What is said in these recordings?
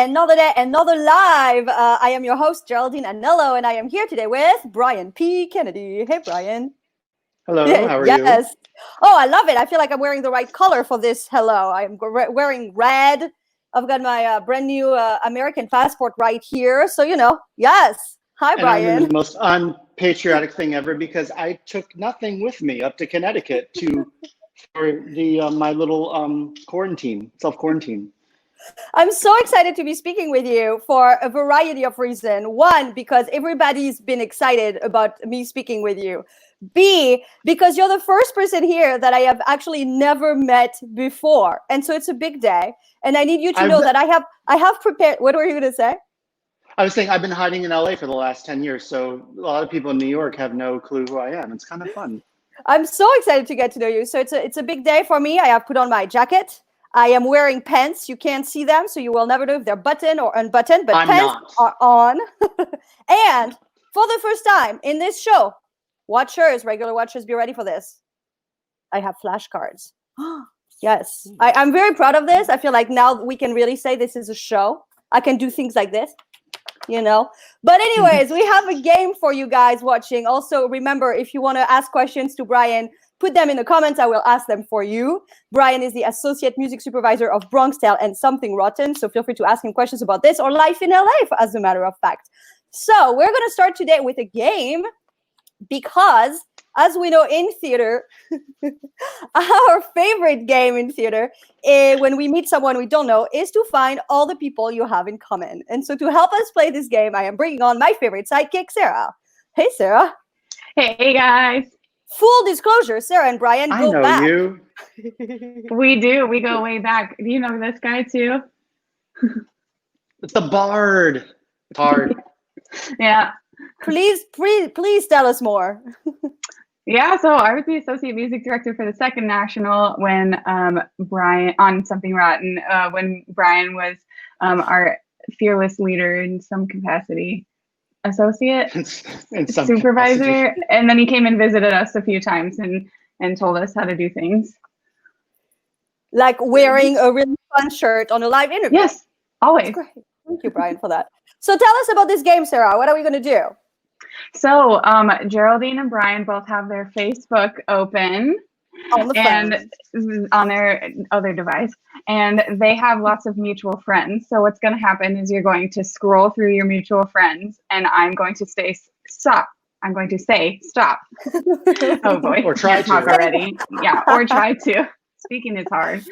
another day, another live. I am your host, Geraldine Anello, and I am here today with Brian P. Kennedy. Hey, Brian. Hello, how are you? Yes. Oh, I love it. I feel like I'm wearing the right color for this hello. I'm wearing red. I've got my brand new American passport right here. So, yes. Hi, And Brian. I'm in the most unpatriotic thing ever because I took nothing with me up to Connecticut for the my little self-quarantine. I'm so excited to be speaking with you for a variety of reasons. One, because everybody's been excited about me speaking with you. B, because you're the first person here that I have actually never met before. And so it's a big day. And I need you to know that I have prepared. What were you going to say? I was saying I've been hiding in LA for the last 10 years. So a lot of people in New York have no clue who I am. It's kind of fun. I'm so excited to get to know you. So it's a big day for me. I have put on my jacket. I am wearing pants. You can't see them, so you will never know if they're buttoned or unbuttoned, but pants are on. And for the first time in this show, regular watchers, be ready for this. I have flashcards. Yes. I'm very proud of this. I feel like now we can really say this is a show. I can do things like this, But anyways, we have a game for you guys watching. Also, remember, if you want to ask questions to Brian, put them in the comments. I will ask them for you. Brian is the Associate Music Supervisor of Bronx Tale and Something Rotten. So feel free to ask him questions about this or life in LA, as a matter of fact. So we're going to start today with a game because, as we know in theater, our favorite game in theater when we meet someone we don't know is to find all the people you have in common. And so to help us play this game, I am bringing on my favorite sidekick, Sarah. Hey, Sarah. Hey, guys. Full disclosure, Sarah and Brian go back. I know you. We do. We go way back. Do you know this guy too? It's the Bard. It's hard. Yeah. Please tell us more. Yeah, so I was the associate music director for the second national when Brian on Something Rotten, when Brian was our fearless leader in some capacity. Associate supervisor, capacity. And then he came and visited us a few times and told us how to do things. Like wearing a really fun shirt on a live interview. Yes, always. That's great. Thank you, Brian, for that. So tell us about this game, Sarah. What are we going to do? So Geraldine and Brian both have their Facebook open on their other device, and they have lots of mutual friends. So what's going to happen is you're going to scroll through your mutual friends, and I'm going to say stop. I'm going to say stop. Oh boy, or try to already. Yeah, or try to. Speaking is hard.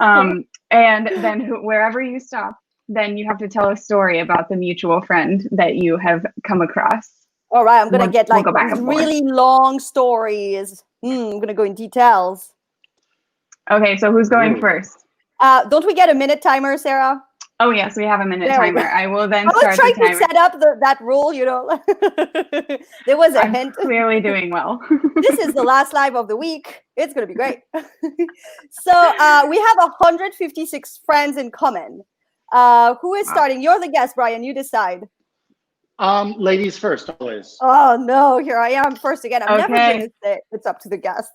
And then wherever you stop, then you have to tell a story about the mutual friend that you have come across. All right, I'm going to get really long stories. I'm going to go in details. Okay, so who's going first? Don't we get a minute timer, Sarah? Oh, yes, we have a minute timer. I will then start the timer. I was trying to set up that rule, There was a hint. Clearly doing well. This is the last live of the week. It's going to be great. So we have 156 friends in common. Who is starting? You're the guest, Brian. You decide. Ladies first, always. Oh no, here I am first again. I'm never going to say it's up to the guests.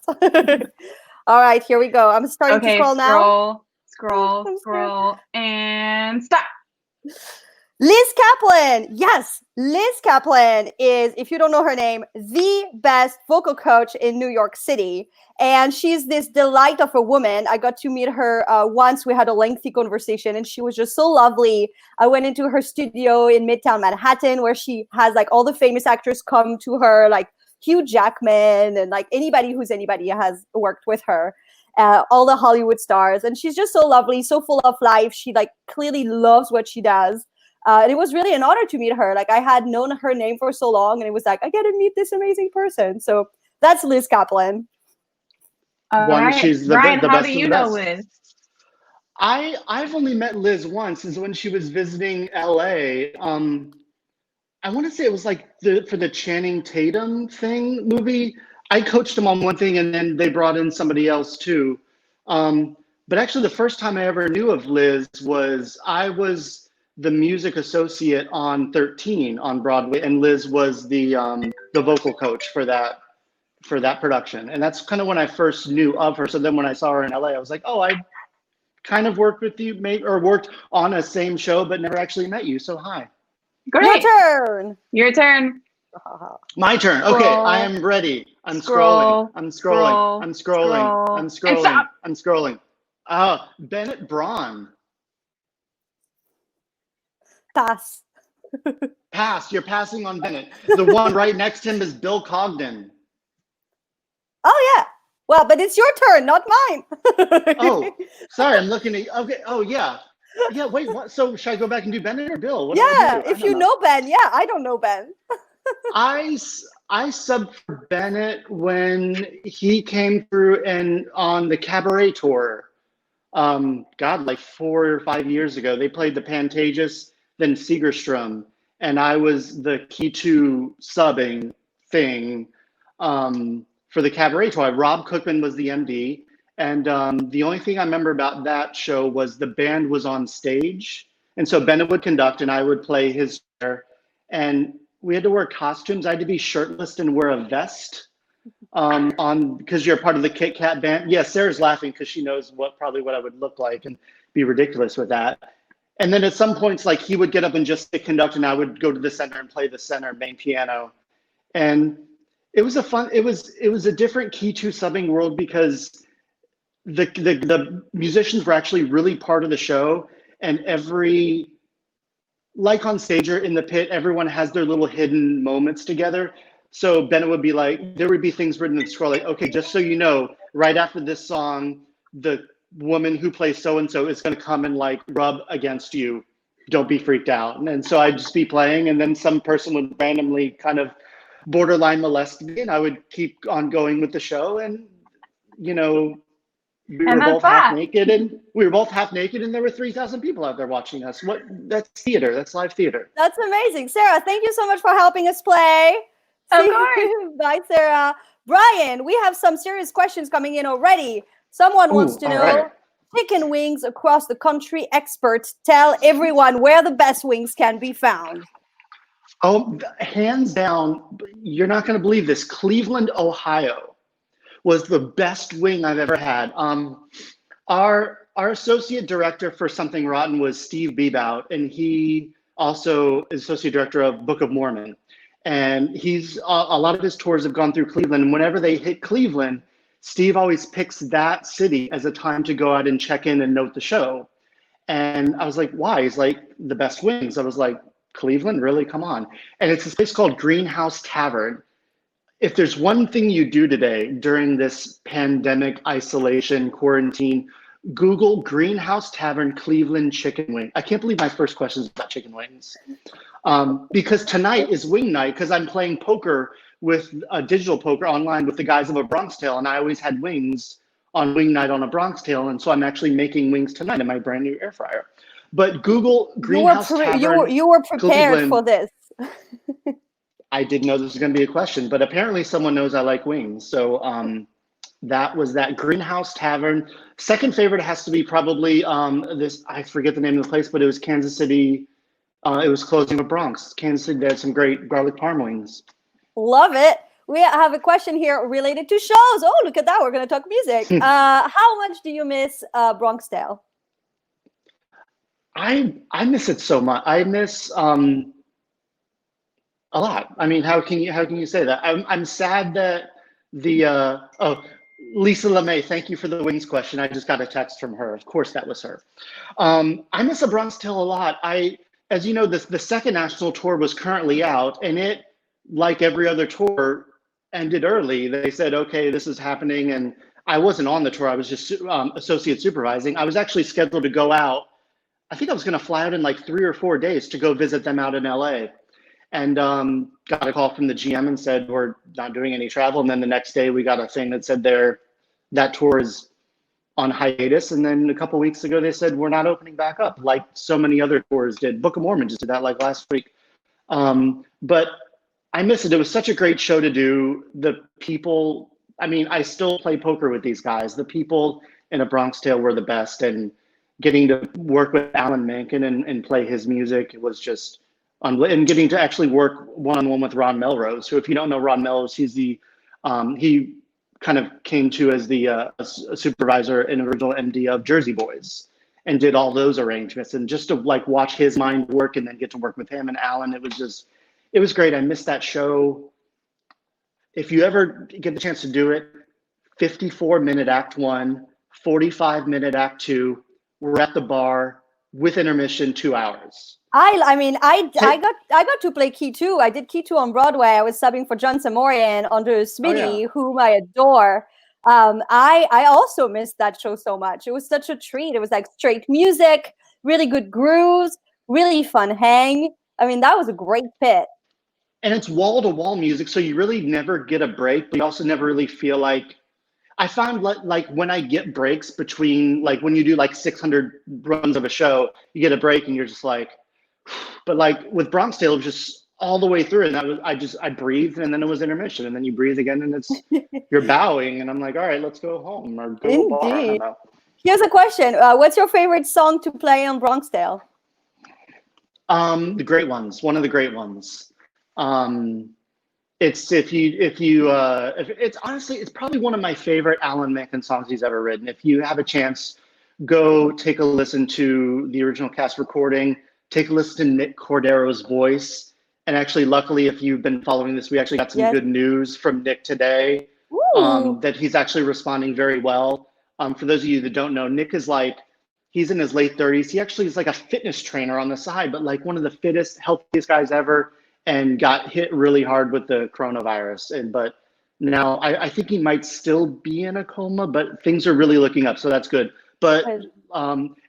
All right, here we go. I'm starting to scroll now. Scroll, and stop. Liz Kaplan. Yes, Liz Kaplan is, if you don't know her name, the best vocal coach in New York City. And she's this delight of a woman. I got to meet her once. We had a lengthy conversation, and she was just so lovely. I went into her studio in Midtown Manhattan, where she has all the famous actors come to her, like Hugh Jackman and anybody has worked with her. All the Hollywood stars. And she's just so lovely, so full of life. She clearly loves what she does. And it was really an honor to meet her. I had known her name for so long, and it was I get to meet this amazing person. So that's Liz Kaplan. She's the Brian, the how best do you of the know best. Liz? I've only met Liz once, is when she was visiting LA. I want to say it was for the Channing Tatum movie. I coached them on one thing, and then they brought in somebody else too. But actually, the first time I ever knew of Liz was I was the music associate on 13 on Broadway, and Liz was the vocal coach for that production. And that's kind of when I first knew of her. So then when I saw her in LA, I was like, oh, kind of worked with you, maybe, or worked on a same show, but never actually met you. So hi. Great. Your turn. Your turn. My turn. Okay, I am ready. I'm scrolling. I'm scrolling. I'm scrolling. I'm scrolling. I'm scrolling. Bennett Braun. Pass. Pass. You're passing on Bennett. The one right next to him is Bill Cogden. Oh yeah. Well, but it's your turn, not mine. Oh, sorry. I'm looking at. Okay. Oh yeah. Yeah. Wait. What? So should I go back and do Bennett or Bill? What do I do? If you know Ben. Yeah, I don't know Ben. I subbed for Bennett when he came through and on the Cabaret tour. God, like 4 or 5 years ago, they played the Pantages, then Segerstrom, and I was the key to subbing thing for the Cabaret tour. Rob Cookman was the MD, and the only thing I remember about that show was the band was on stage, and so Bennett would conduct and I would play his chair, and we had to wear costumes. I had to be shirtless and wear a vest because you're part of the Kit Kat band. Yeah, Sarah's laughing because she knows what I would look like and be ridiculous with that. And then at some points, like he would get up and just conduct, and I would go to the center and play the center main piano. And it was a different key to subbing world because the musicians were actually really part of the show, and like on stage or in the pit, everyone has their little hidden moments together. So Bennett would be like, there would be things written in the score like, okay, just so you know, right after this song, the woman who plays so-and-so is going to come and like rub against you. Don't be freaked out. And so I'd just be playing, and then some person would randomly kind of borderline molest me, and I would keep on going with the show. And, you know, we were both half naked, and there were 3,000 people out there watching us. That's theater. That's live theater. That's amazing. Sarah, thank you so much for helping us play. Of course. Bye, Sarah. Brian, we have some serious questions coming in already. Someone wants to know, chicken wings across the country, experts tell everyone where the best wings can be found. Oh, hands down, you're not going to believe this. Cleveland, Ohio was the best wing I've ever had. Our associate director for Something Rotten was Steve Bebout, and he also is associate director of Book of Mormon. And he's a lot of his tours have gone through Cleveland. And whenever they hit Cleveland, Steve always picks that city as a time to go out and check in and note the show. And I was like, why? He's like, the best wings. I was like, Cleveland, really? Come on. And it's this place called Greenhouse Tavern. If there's one thing you do today during this pandemic, isolation, quarantine, Google Greenhouse Tavern Cleveland chicken wing. I can't believe my first question is about chicken wings. Because tonight is wing night, because I'm playing poker with digital poker online with the guys of A Bronx Tale, and I always had wings on wing night on A Bronx Tale, and so I'm actually making wings tonight in my brand new air fryer. But Google Greenhouse Tavern. You were prepared for this. I didn't know this was going to be a question, but apparently someone knows I like wings. So that was that Greenhouse Tavern. Second favorite has to be probably this. I forget the name of the place, but it was Kansas City. It was closing the Bronx. Kansas City, they had some great garlic parm wings. Love it. We have a question here related to shows. Oh, look at that. We're going to talk music. How much do you miss Bronx Tale? I miss it so much. I miss a lot. I mean, how can you say that? I'm sad that Lisa LeMay, thank you for the wings question. I just got a text from her. Of course, that was her. I miss A Bronx Tale a lot. As you know, the second national tour was currently out, and it, like every other tour, ended early. They said, okay, this is happening, and I wasn't on the tour. I was just associate supervising. I was actually scheduled to go out. I think I was going to fly out in like 3 or 4 days to go visit them out in LA. And got a call from the GM and said, we're not doing any travel. And then the next day we got a thing that said that tour is on hiatus. And then a couple of weeks ago, they said, we're not opening back up like so many other tours did. Book of Mormon just did that like last week. But I miss it. It was such a great show to do. The people, I mean, I still play poker with these guys. The people in A Bronx Tale were the best. And getting to work with Alan Menken and play his music, it was just, and getting to actually work one-on-one with Ron Melrose, who, if you don't know Ron Melrose, he's he kind of came to as the supervisor and original MD of Jersey Boys. and did all those arrangements. And just to like watch his mind work and then get to work with him and Alan, it was great. I missed that show. If you ever get the chance to do it, 54-minute act 1, 45-minute act 2, we're at the bar with intermission, 2 hours. I got to play Key 2. I did Key 2 on Broadway. I was subbing for John Samorian under Smitty, whom I adore. I also missed that show so much. It was such a treat. It was like straight music, really good grooves, really fun hang. I mean, that was a great pit. And it's wall-to-wall music, so you really never get a break, but you also never really feel like, I found like when I get breaks between, like when you do like 600 runs of a show, you get a break and you're just like, but like with Bronx Tale, it was just all the way through, and I breathed, and then it was intermission, and then you breathe again, and it's you're bowing, and I'm like, all right, let's go home or go to a bar. I don't know. Here's a question: what's your favorite song to play on Bronx Tale? The great ones. One of the great ones. It's honestly, it's probably one of my favorite Alan Menken songs he's ever written. If you have a chance, go take a listen to the original cast recording. Take a listen to Nick Cordero's voice. And actually, luckily, if you've been following this, we actually got some good news from Nick today, that he's actually responding very well. For those of you that don't know, Nick is like, he's in his late 30s. He actually is like a fitness trainer on the side, but like one of the fittest, healthiest guys ever, and got hit really hard with the coronavirus. But now I think he might still be in a coma, but things are really looking up, so that's good. But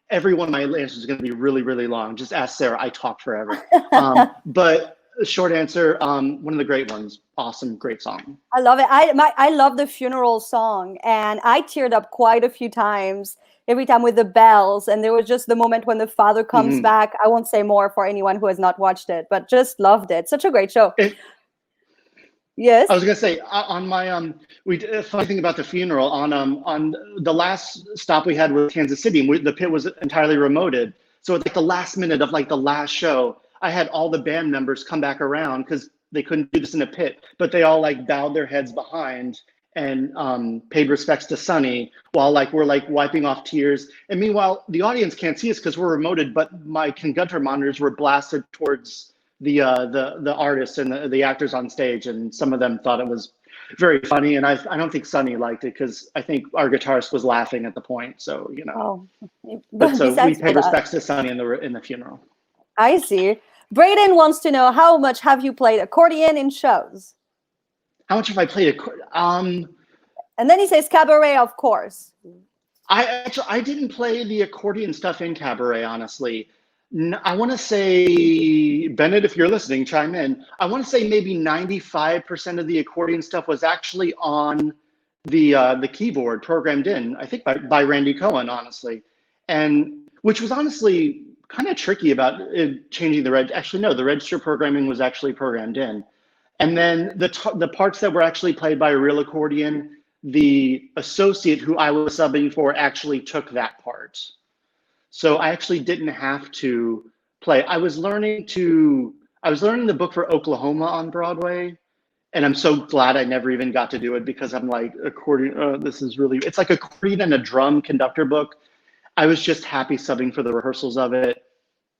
every one of my answers is going to be really, really long. Just ask Sarah. I talk forever. But the short answer, one of the great ones. Awesome, great song. I love it. I love the funeral song, and I teared up quite a few times every time with the bells. And there was just the moment when the father comes back. I won't say more for anyone who has not watched it, but just loved it. Such a great show. Yes. I was gonna say on my funny thing about the funeral on the last stop we had with Kansas City, the pit was entirely remoted. So at like the last minute of like the last show, I had all the band members come back around because they couldn't do this in a pit, but they all like bowed their heads behind and paid respects to Sonny while like we're like wiping off tears. And meanwhile, the audience can't see us because we're remoted, but my conductor monitors were blasted towards the artists and the actors on stage, and some of them thought it was very funny, and I don't think Sonny liked it because I think our guitarist was laughing at the point. So but so we paid respects to Sonny in the funeral. I see. Braden wants to know, how much have you played accordion in shows? How much have I played and then he says cabaret, of course. I didn't play the accordion stuff in cabaret, honestly. I want to say, Bennett, if you're listening, chime in. I want to say maybe 95% of the accordion stuff was actually on the keyboard programmed in, I think by Randy Cohen, honestly. And which was honestly kind of tricky about changing the register. Actually, no, the register programming was actually programmed in. And then the parts that were actually played by a real accordion, the associate who I was subbing for actually took that part. So I actually didn't have to play. I was learning the book for Oklahoma on Broadway, and I'm so glad I never even got to do it because I'm like, accordion, it's like accordion and a drum conductor book. I was just happy subbing for the rehearsals of it.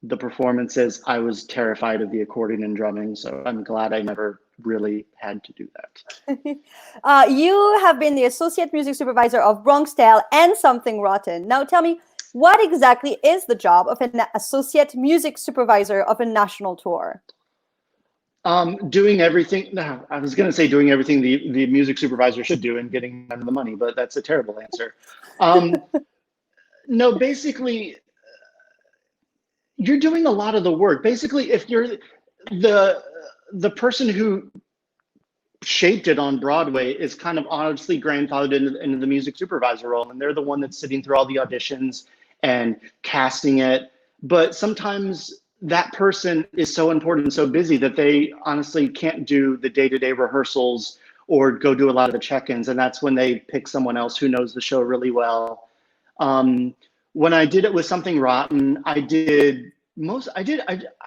The performances, I was terrified of the accordion and drumming, so I'm glad I never really had to do that. You have been the Associate Music Supervisor of Bronx Tale and Something Rotten. Now tell me, what exactly is the job of an Associate Music Supervisor of a national tour? Doing everything, no, I was going to say doing everything the music supervisor should do and getting none of the money, but that's a terrible answer. No, basically, you're doing a lot of the work. Basically, if you're the person who shaped it on Broadway is kind of honestly grandfathered into the music supervisor role, and they're the one that's sitting through all the auditions and casting it. But sometimes that person is so important and so busy that they honestly can't do the day-to-day rehearsals or go do a lot of the check-ins, and that's when they pick someone else who knows the show really well. When I did it with Something Rotten, I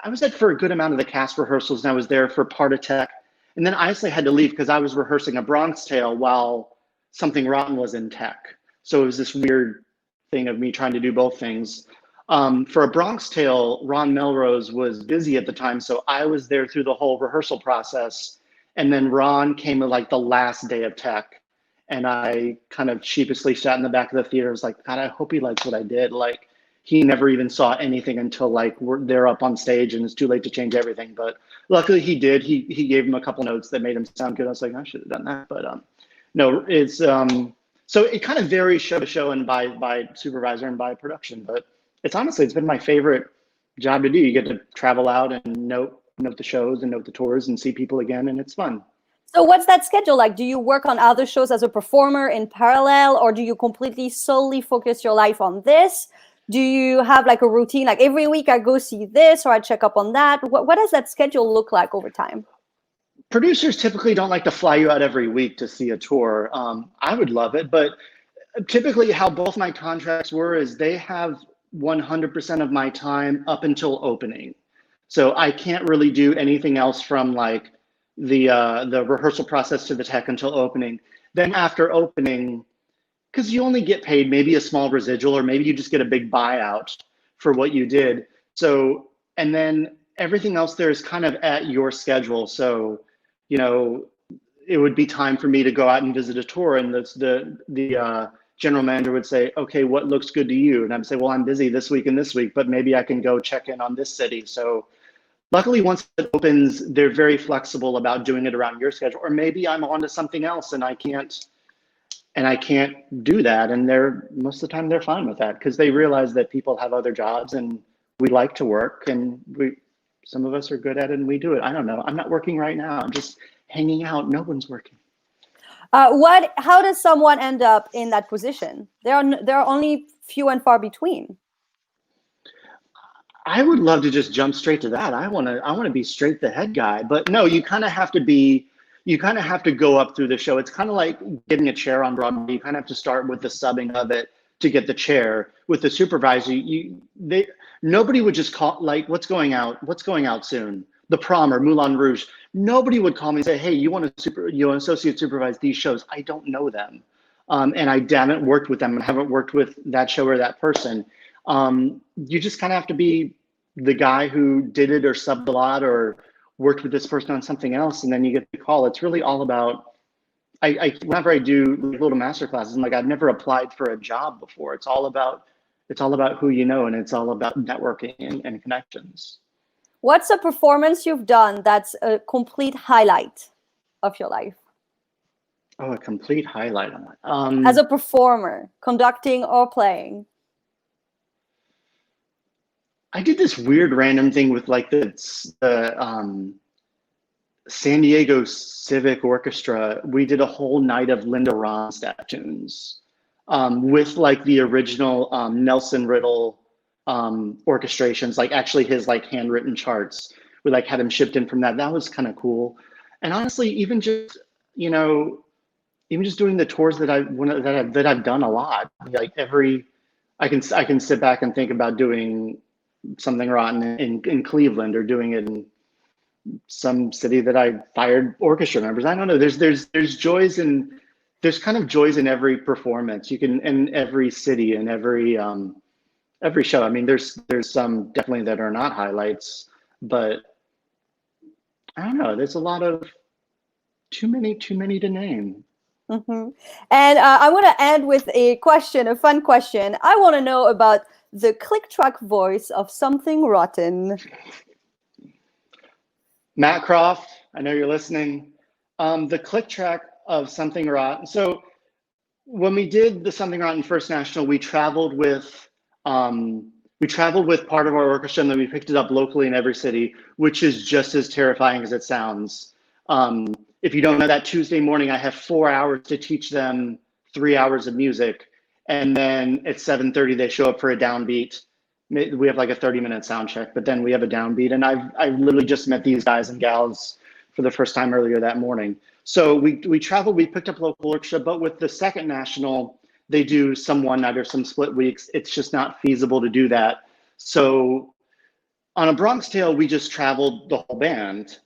was at for a good amount of the cast rehearsals, and I was there for part of tech. And then I actually had to leave because I was rehearsing A Bronx Tale while Something Rotten was in tech. So it was this weird thing of me trying to do both things. For A Bronx Tale, Ron Melrose was busy at the time, so I was there through the whole rehearsal process. And then Ron came at like the last day of tech, and I kind of sheepishly sat in the back of the theater. I was like, God, I hope he likes what I did. Like, he never even saw anything until like they're up on stage and it's too late to change everything. But luckily he did. He gave him a couple notes that made him sound good. I was like, I should have done that. But no, it's so it kind of varies show to show and by supervisor and by production. But it's been my favorite job to do. You get to travel out and note the shows and note the tours and see people again, and it's fun. So what's that schedule like? Do you work on other shows as a performer in parallel, or do you completely solely focus your life on this? Do you have like a routine, like every week I go see this or I check up on that? What does that schedule look like over time? Producers typically don't like to fly you out every week to see a tour. I would love it, but typically how both my contracts were is they have 100% of my time up until opening. So I can't really do anything else from like the rehearsal process to the tech until opening. Then after opening, because you only get paid maybe a small residual, or maybe you just get a big buyout for what you did. So, and then everything else there is kind of at your schedule. So, you know, it would be time for me to go out and visit a tour, and the general manager would say, okay, what looks good to you? And I'd say, well, I'm busy this week and this week, but maybe I can go check in on this city. So luckily, once it opens, they're very flexible about doing it around your schedule. Or maybe I'm on to something else and I can't do that. And most of the time they're fine with that, because they realize that people have other jobs and we like to work, and some of us are good at it and we do it. I don't know. I'm not working right now. I'm just hanging out. No one's working. How does someone end up in that position? There are only few and far between. I would love to just jump straight to that. I want to be straight the head guy, but no, you kind of have to go up through the show. It's kind of like getting a chair on Broadway. You kind of have to start with the subbing of it to get the chair. With the supervisor, nobody would just call, like, what's going out soon? The Prom or Moulin Rouge. Nobody would call me and say, hey, you want to associate supervise these shows? I don't know them. And I haven't worked with them and haven't worked with that show or that person. You just kind of have to be the guy who did it or subbed a lot or worked with this person on something else, and then you get the call. It's really all about, whenever I do little master classes, I'm like, I've never applied for a job before. It's all about who you know, and it's all about networking and connections. What's a performance you've done that's a complete highlight of your life? Oh, a complete highlight. As a performer, conducting or playing? I did this weird random thing with like the San Diego Civic Orchestra. We did a whole night of Linda Ronstadt tunes with like the original Nelson Riddle orchestrations, like actually his like handwritten charts. We like had him shipped in from that. That was kind of cool. And honestly, even just doing the tours that I've done a lot. Like I can sit back and think about doing Something Rotten in Cleveland, or doing it in some city that I fired orchestra members. I don't know. There's joys in, there's kind of joys in every performance. You can, in every city and every show. I mean, there's some definitely that are not highlights, but I don't know. There's a lot of too many to name. Mm-hmm. And I want to end with a fun question. I want to know about the click track voice of Something Rotten. Matt Croft, I know you're listening. The click track of Something Rotten. So when we did the Something Rotten First National, we traveled with part of our orchestra, and then we picked it up locally in every city, which is just as terrifying as it sounds. If you don't know, that Tuesday morning, I have 4 hours to teach them 3 hours of music. And then at 7:30, they show up for a downbeat. We have like a 30-minute sound check, but then we have a downbeat. And I literally just met these guys and gals for the first time earlier that morning. So we traveled, we picked up local orchestra, but with the second national, they do some one night or some split weeks. It's just not feasible to do that. So on A Bronx Tale, we just traveled the whole band.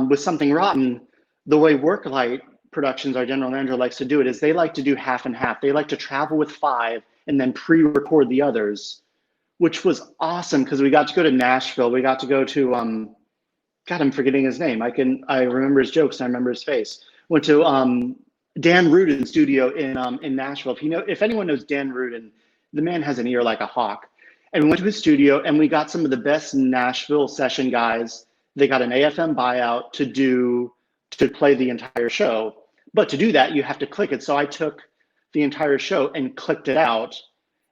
With Something Rotten, the way Worklight Productions, our general manager, likes to do it is they like to do half and half. They like to travel with 5 and then pre-record the others, which was awesome because we got to go to Nashville. We got to go to God, I'm forgetting his name. I remember his jokes and I remember his face. Went to Dan Rudin's studio in Nashville. If anyone knows Dan Rudin, the man has an ear like a hawk. And we went to his studio and we got some of the best Nashville session guys. They got an AFM buyout to play the entire show. But to do that, you have to click it. So I took the entire show and clicked it out.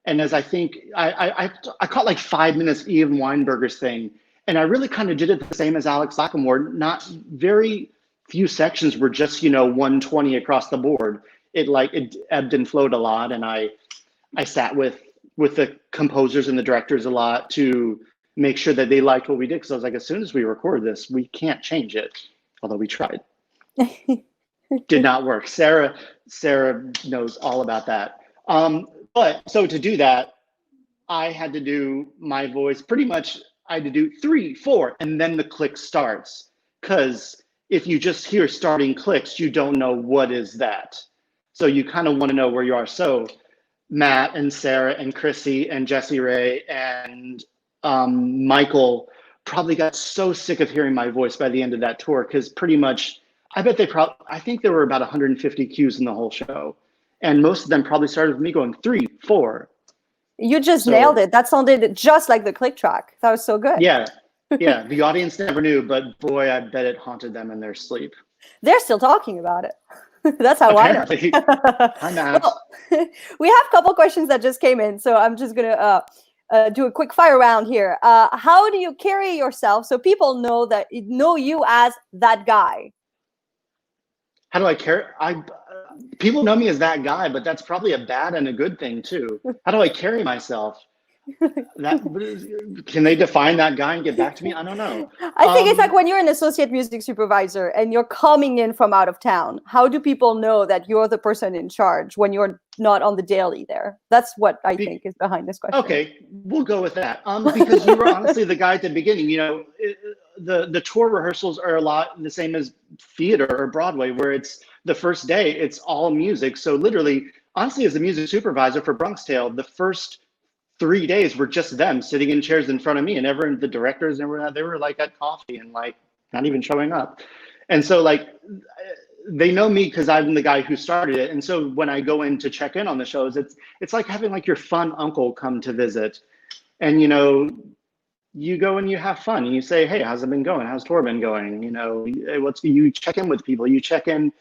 And as I think, I caught like 5 minutes of Ian Weinberger's thing. And I really kind of did it the same as Alex Lacamoire. Not very few sections were just, 120 across the board. It ebbed and flowed a lot. And I sat with the composers and the directors a lot to make sure that they liked what we did. Because I was like, as soon as we record this, we can't change it. Although we tried. Did not work. Sarah knows all about that. But so to do that, I had to do my voice pretty much. I had to do 3, 4, and then the click starts. Because if you just hear starting clicks, you don't know what is that. So you kind of want to know where you are. So Matt and Sarah and Chrissy and Jessie Ray and Michael probably got so sick of hearing my voice by the end of that tour, because pretty much, I think there were about 150 cues in the whole show. And most of them probably started with me going 3, 4. You just nailed it. That sounded just like the click track. That was so good. Yeah. Yeah. The audience never knew, but boy, I bet it haunted them in their sleep. They're still talking about it. That's how Apparently. I know. Hi, Matt. Well, we have a couple questions that just came in. So I'm just going to do a quick fire round here. How do you carry yourself so people know you as that guy? How do I carry? People know me as that guy, but that's probably a bad and a good thing too. How do I carry myself? Can they define that guy and get back to me? I don't know. I think it's like when you're an associate music supervisor and you're coming in from out of town. How do people know that you're the person in charge when you're not on the daily there? That's what I think is behind this question. Okay, we'll go with that. Because you were honestly the guy at the beginning. The tour rehearsals are a lot the same as theater or Broadway, where it's the first day, it's all music. So literally, honestly, as a music supervisor for Bronx Tale, the first 3 days were just them sitting in chairs in front of me, and the directors, and they were like at coffee and like not even showing up. And so like they know me because I'm the guy who started it. And so when I go in to check in on the shows, it's like having like your fun uncle come to visit. And you go and you have fun and you say, hey, how's it been going? How's tour been going? You check in with people, you check in.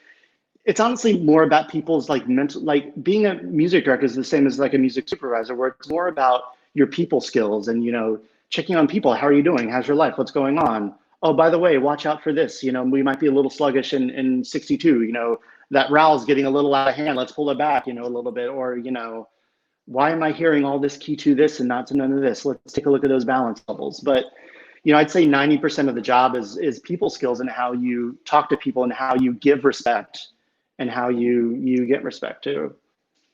It's honestly more about people's like mental, like being a music director is the same as like a music supervisor, where it's more about your people skills and, checking on people. How are you doing? How's your life? What's going on? Oh, by the way, watch out for this. We might be a little sluggish in 62, that rowel's getting a little out of hand. Let's pull it back, a little bit. Or, why am I hearing all this key to this and not to none of this? Let's take a look at those balance levels. But, I'd say 90% of the job is people skills and how you talk to people and how you give respect and how you get respect too.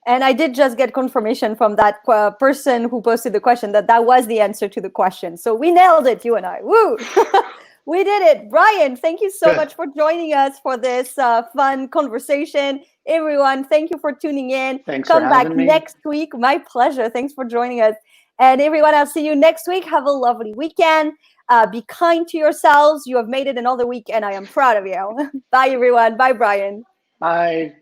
And I did just get confirmation from that person who posted the question that was the answer to the question. So we nailed it, you and I. Woo! We did it. Brian, thank you so much for joining us for this fun conversation. Everyone, thank you for tuning in. Thanks Come for back having me. next week. My pleasure. Thanks for joining us. And everyone, I'll see you next week. Have a lovely weekend. Be kind to yourselves. You have made it another week, and I am proud of you. Bye, everyone. Bye, Brian. Bye.